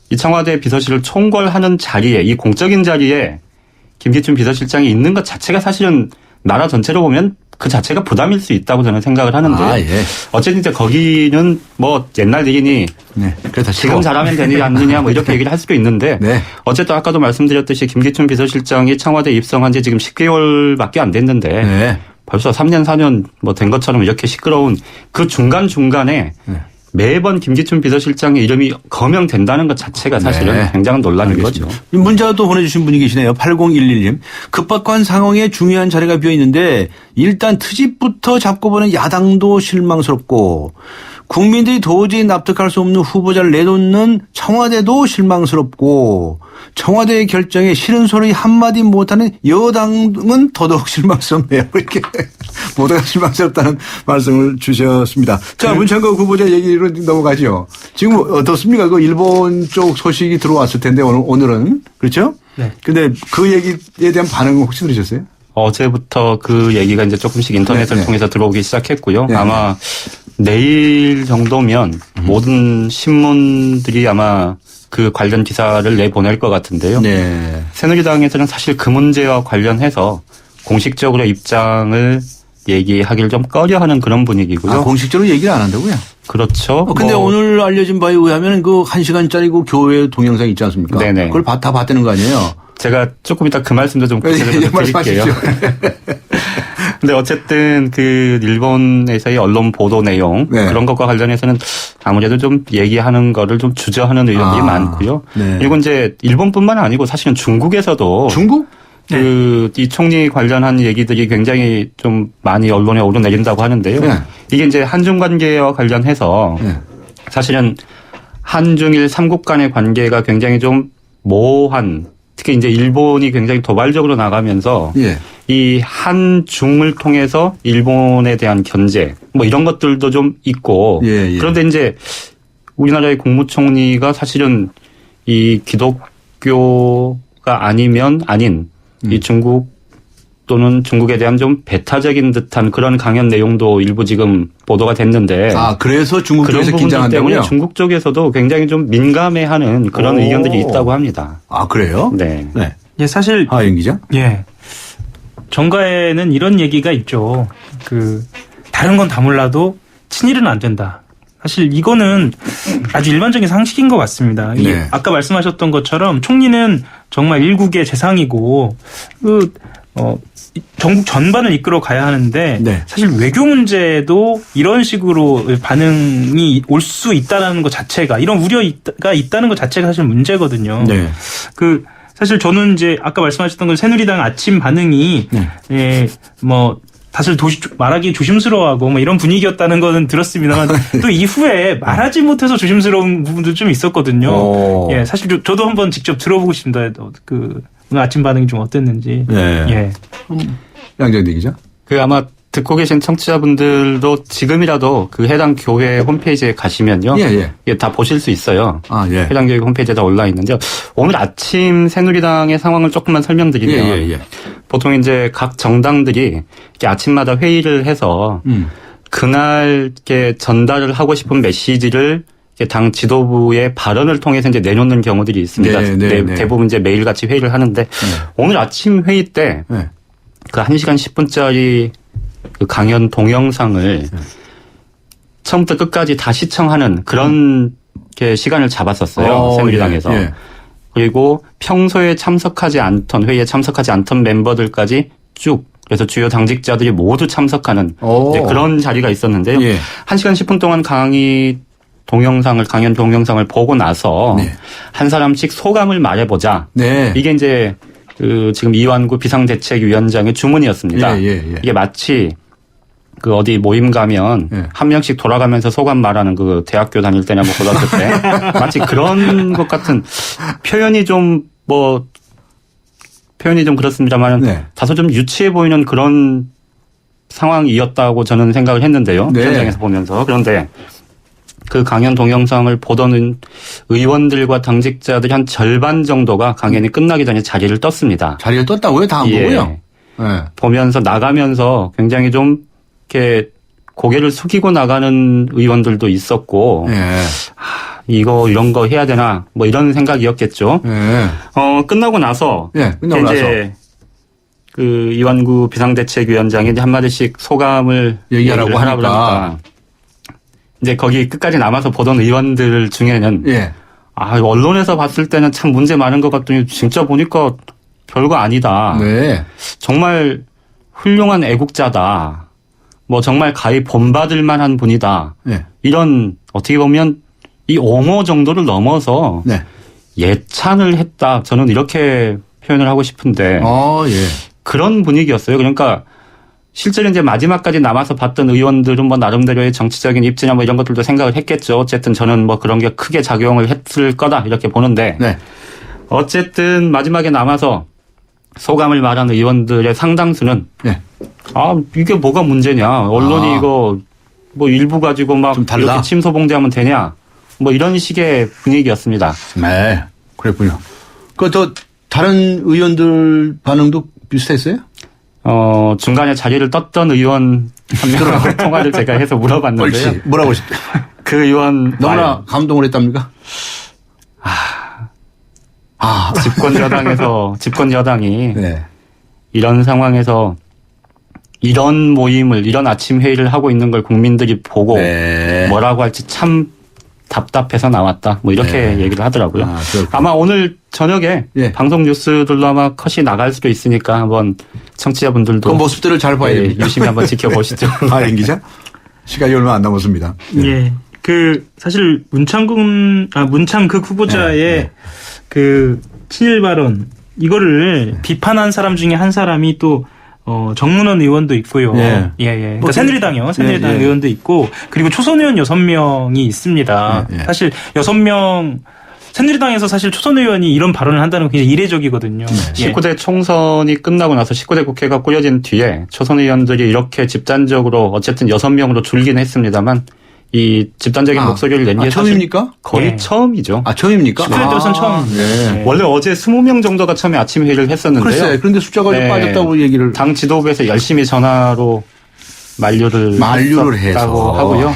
이 청와대 비서실을 총괄하는 자리에 이 공적인 자리에 김기춘 비서실장이 있는 것 자체가 사실은 나라 전체로 보면 그 자체가 부담일 수 있다고 저는 생각을 하는데 어쨌든 이제 거기는 뭐 옛날 일이니 지금 잘하면 되느냐 안 되느냐 뭐 이렇게 얘기를 할 수도 있는데 어쨌든 아까도 말씀드렸듯이 김기춘 비서실장이 청와대 입성한 지 지금 10개월밖에 안 됐는데 벌써 3년 4년 뭐 된 것처럼 이렇게 시끄러운 그 중간중간에 매번 김기춘 비서실장의 이름이 거명된다는 것 자체가 사실은 네. 굉장한 논란인 거죠. 문자도 보내주신 분이 계시네요. 8011님. 급박한 상황에 중요한 자리가 비어있는데 일단 트집부터 잡고 보는 야당도 실망스럽고 국민들이 도저히 납득할 수 없는 후보자를 내놓는 청와대도 실망스럽고 청와대의 결정에 싫은 소리 한마디 못하는 여당은 더더욱 실망스럽네요. 이렇게 모두가 실망스럽다는 말씀을 주셨습니다. 자, 문창거 후보자 얘기로 넘어가죠. 지금 어떻습니까? 그 일본 쪽 소식이 들어왔을 텐데 오늘은 그렇죠? 네. 근데 그 얘기에 대한 반응은 혹시 들으셨어요? 어제부터 그 얘기가 이제 조금씩 인터넷을 네. 통해서 들어오기 시작했고요. 네. 아마 내일 정도면 모든 신문들이 아마 그 관련 기사를 내보낼 것 같은데요. 네. 새누리당에서는 사실 그 문제와 관련해서 공식적으로 입장을 얘기하기를 좀 꺼려하는 그런 분위기고요. 아, 공식적으로 얘기를 안 한다고요? 그렇죠. 근데 오늘 알려진 바에 의하면 그 1시간짜리 그 교회 동영상 있지 않습니까? 네네. 그걸 다 봤다는 거 아니에요? 제가 조금 이따 그 말씀도 좀 구체적으로 드릴게요. 근데 어쨌든 그 일본에서의 언론 보도 내용 네. 그런 것과 관련해서는 아무래도 좀 얘기하는 거를 좀 주저하는 의견들이 많고요. 네. 그리고 이제 일본뿐만 아니고 사실은 중국에서도 중국? 이 총리 관련한 얘기들이 굉장히 좀 많이 언론에 오르내린다고 하는데요. 네. 이게 이제 한중 관계와 관련해서 사실은 한중일 삼국 간의 관계가 굉장히 좀 모호한 특히 이제 일본이 굉장히 도발적으로 나가면서 예. 이 한중을 통해서 일본에 대한 견제 뭐 이런 것들도 좀 있고 예. 그런데 이제 우리나라의 국무총리가 사실은 이 기독교가 아니면 아닌 이 중국 또는 중국에 대한 좀 배타적인 듯한 그런 강연 내용도 일부 지금 보도가 됐는데 아, 그래서 중국 그런 쪽에서 부분들 긴장한다고요? 때문에 중국 쪽에서도 굉장히 좀 민감해하는 그런 오. 의견들이 있다고 합니다. 아, 그래요? 네. 네. 예, 사실 하영 기자? 예. 정가에는 이런 얘기가 있죠. 다른 건 다 몰라도 친일은 안 된다. 사실 이거는 아주 일반적인 상식인 것 같습니다. 네. 아까 말씀하셨던 것처럼 총리는 정말 일국의 재상이고 전국 전반을 이끌어 가야 하는데 네. 사실 외교 문제도 이런 식으로 반응이 올 수 있다는 것 자체가 이런 우려가 있다는 것 자체가 사실 문제거든요. 네. 사실 저는 이제 아까 말씀하셨던 건 새누리당 아침 반응이 사실 말하기 조심스러워하고 뭐 이런 분위기였다는 거는 들었습니다만 또 이후에 말하지 못해서 조심스러운 부분도 좀 있었거든요. 예, 사실 저도 한번 직접 들어보고 싶습니다. 오늘 아침 반응이 좀 어땠는지. 네. 예. 양정대 기자? 아마 듣고 계신 청취자분들도 지금이라도 그 해당 교회 홈페이지에 가시면요. 예, 다 보실 수 있어요. 아, 예. 해당 교회 홈페이지에 다 올라 있는데요. 오늘 아침 새누리당의 상황을 조금만 설명드리면 보통 이제 각 정당들이 이렇게 아침마다 회의를 해서 그날 이렇게 전달을 하고 싶은 메시지를 당 지도부의 발언을 통해서 이제 내놓는 경우들이 있습니다. 대부분 이제 매일같이 회의를 하는데 오늘 아침 회의 때 그 1시간 10분짜리 그 강연 동영상을 처음부터 끝까지 다 시청하는 그런 시간을 잡았었어요. 새누리당에서. 예. 그리고 평소에 회의에 참석하지 않던 멤버들까지 쭉 그래서 주요 당직자들이 모두 참석하는 이제 그런 자리가 있었는데요. 1시간 10분 동안 강연 동영상을 보고 나서 한 사람씩 소감을 말해보자. 이게 이제 지금 이완구 비상대책위원장의 주문이었습니다. 이게 마치 어디 모임 가면 한 명씩 돌아가면서 소감 말하는 대학교 다닐 때나 고등학교 때 마치 그런 것 같은 표현이 좀 그렇습니다만 다소 좀 유치해 보이는 그런 상황이었다고 저는 생각을 했는데요. 현장에서 보면서. 그런데 그 강연 동영상을 보던 의원들과 당직자들이 한 절반 정도가 강연이 끝나기 전에 자리를 떴습니다. 자리를 떴다고요? 다 안 보고요? 보면서 나가면서 굉장히 좀 이렇게 고개를 숙이고 나가는 의원들도 있었고 이런 거 해야 되나 이런 생각이었겠죠. 끝나고 나서 이제 그 이완구 비상대책위원장이 이제 한마디씩 소감을 얘기하라고 하니까 이제 거기 끝까지 남아서 보던 의원들 중에는 언론에서 봤을 때는 참 문제 많은 것 같더니 진짜 보니까 별거 아니다. 정말 훌륭한 애국자다. 정말 가히 본받을 만한 분이다. 이런 어떻게 보면 이 옹호 정도를 넘어서 네. 예찬을 했다. 저는 이렇게 표현을 하고 싶은데 예. 그런 분위기였어요. 그러니까 실제로 이제 마지막까지 남아서 봤던 의원들은 뭐 나름대로의 정치적인 입지나 뭐 이런 것들도 생각을 했겠죠. 어쨌든 저는 뭐 그런 게 크게 작용을 했을 거다 이렇게 보는데 네. 어쨌든 마지막에 남아서 소감을 말하는 의원들의 상당수는 네. 이게 뭐가 문제냐. 언론이 이거 뭐 일부 가지고 막 좀 달라. 이렇게 침소봉대하면 되냐. 뭐 이런 식의 분위기였습니다. 네. 그랬군요. 또 다른 의원들 반응도 비슷했어요? 중간에 자리를 떴던 의원 한 명하고 통화를 제가 해서 물어봤는데요. 옳지. 뭐라고 하셨죠? 그 의원 너무나 감동을 했답니까? 집권 여당이 네. 이런 상황에서 이런 모임을 이런 아침 회의를 하고 있는 걸 국민들이 보고 네. 뭐라고 할지 참 답답해서 나왔다. 뭐 이렇게 얘기를 하더라고요. 아마 오늘 저녁에 방송 뉴스들로 아마 컷이 나갈 수도 있으니까 한번 청취자분들도 그 모습들을 잘 봐야 됩니다. 유심히 한번 지켜보시죠. 하영 기자. 시간이 얼마 안 남았습니다. 예. 사실 문창극 후보자의 그 친일 발언 이거를 비판한 사람 중에 한 사람이 또 정문원 의원도 있고요. 예. 그러니까 새누리당이요. 새누리당 의원도 있고 그리고 초선 의원 6명이 있습니다. 사실 6명 새누리당에서 사실 초선 의원이 이런 발언을 한다는 건 굉장히 이례적이거든요. 19대 총선이 끝나고 나서 19대 국회가 꾸려진 뒤에 초선 의원들이 이렇게 집단적으로 어쨌든 6명으로 줄긴 했습니다만 이 집단적인 목소리를 낸 게 처음입니까? 거의 처음이죠. 처음입니까? 19대 들어선 처음. 원래 어제 20명 정도가 처음에 아침 회의를 했었는데요. 글쎄, 그런데 숫자가 좀 빠졌다고 얘기를. 당 지도부에서 열심히 전화로 만류를 했었다고 하고요.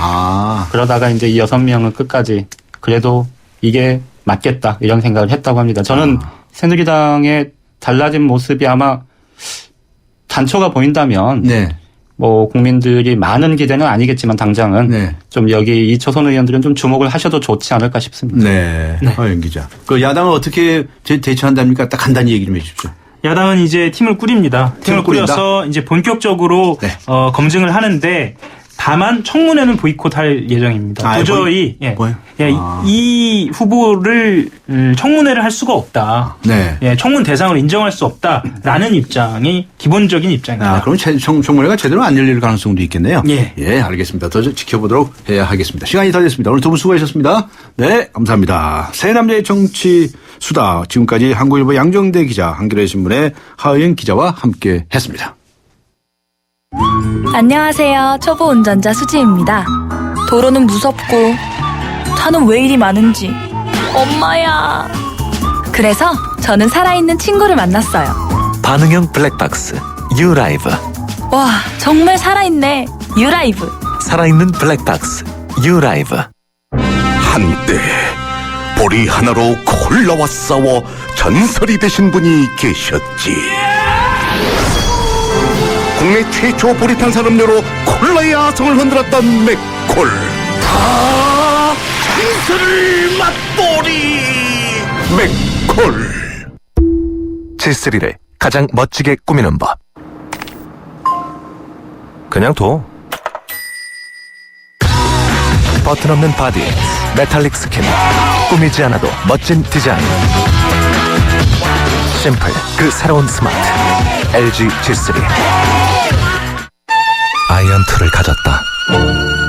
그러다가 이제 이 6명은 끝까지 그래도 이게 맞겠다 이런 생각을 했다고 합니다. 저는 새누리당의 달라진 모습이 아마 단초가 보인다면 뭐 국민들이 많은 기대는 아니겠지만 당장은 좀 여기 이 초선 의원들은 좀 주목을 하셔도 좋지 않을까 싶습니다. 하영 기자. 그 야당은 어떻게 대처한답니까? 딱 간단히 얘기 좀 해 주십시오. 야당은 이제 팀을 꾸립니다. 팀을 꾸려서 이제 본격적으로 검증을 하는데 다만 청문회는 보이콧할 예정입니다. 도저히 이 후보를 청문회를 할 수가 없다. 청문 대상으로 인정할 수 없다라는 입장이 기본적인 입장입니다. 그럼 청문회가 제대로 안 열릴 가능성도 있겠네요. 알겠습니다. 더 지켜보도록 해야 하겠습니다. 시간이 다 됐습니다. 오늘 두 분 수고하셨습니다. 네, 감사합니다. 새 남자의 정치 수다. 지금까지 한국일보 양정대 기자, 한겨레 신문의 하영 기자와 함께했습니다. 안녕하세요. 초보 운전자 수지입니다. 도로는 무섭고 차는 왜 이리 많은지 엄마야. 그래서 저는 살아있는 친구를 만났어요. 반응형 블랙박스 유라이브. 와, 정말 살아있네. 유라이브. 살아있는 블랙박스 유라이브. 한때 보리 하나로 콜라와 싸워 전설이 되신 분이 계셨지. 국내 최초 보리 탄산음료로 콜라의 아성을 흔들었던 맥콜. 다 전설을 맛보리 맥콜. G3를 가장 멋지게 꾸미는 법. 그냥 둬. 버튼 없는 바디, 메탈릭 스킨, 꾸미지 않아도 멋진 디자인. 심플, 그 새로운 스마트. LG G3. 아이언2를 가졌다.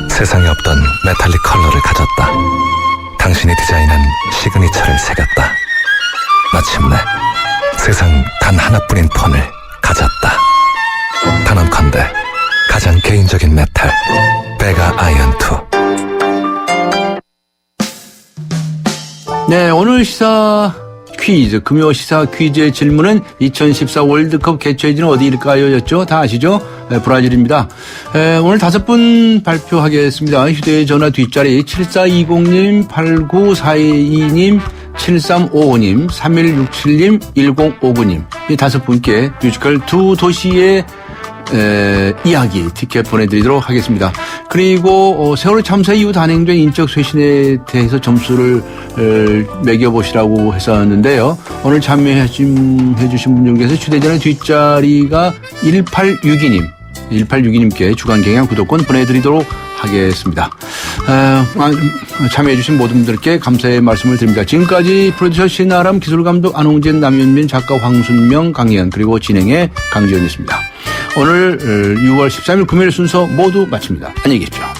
세상에 없던 메탈릭 컬러를 가졌다. 당신이 디자인한 시그니처를 새겼다. 마침내 세상 단 하나뿐인 폰을 가졌다. 단언컨대 가장 개인적인 메탈 베가 아이언2. 네, 오늘 시사 퀴즈, 금요 시사 퀴즈의 질문은 2014 월드컵 개최지는 어디일까요? 였죠? 다 아시죠? 브라질입니다. 오늘 5분 발표하겠습니다. 휴대의 전화 뒷자리 7420님, 8942님, 7355님, 3167님, 1059님 이 5분께 뮤지컬 두 도시의 이야기 티켓 보내드리도록 하겠습니다. 그리고 세월호 참사 이후 단행된 인적 쇄신에 대해서 점수를 매겨보시라고 했었는데요. 오늘 참여해주신 분 중에서 휴대전화 뒷자리가 1862님 1862님께 주간경향 구독권 보내드리도록 하겠습니다. 참여해주신 모든 분들께 감사의 말씀을 드립니다. 지금까지 프로듀서 신아람, 기술감독 안홍진, 남윤민, 작가 황순명, 강희연, 그리고 진행의 강지연이었습니다. 오늘 6월 13일 금요일 순서 모두 마칩니다. 안녕히 계십시오.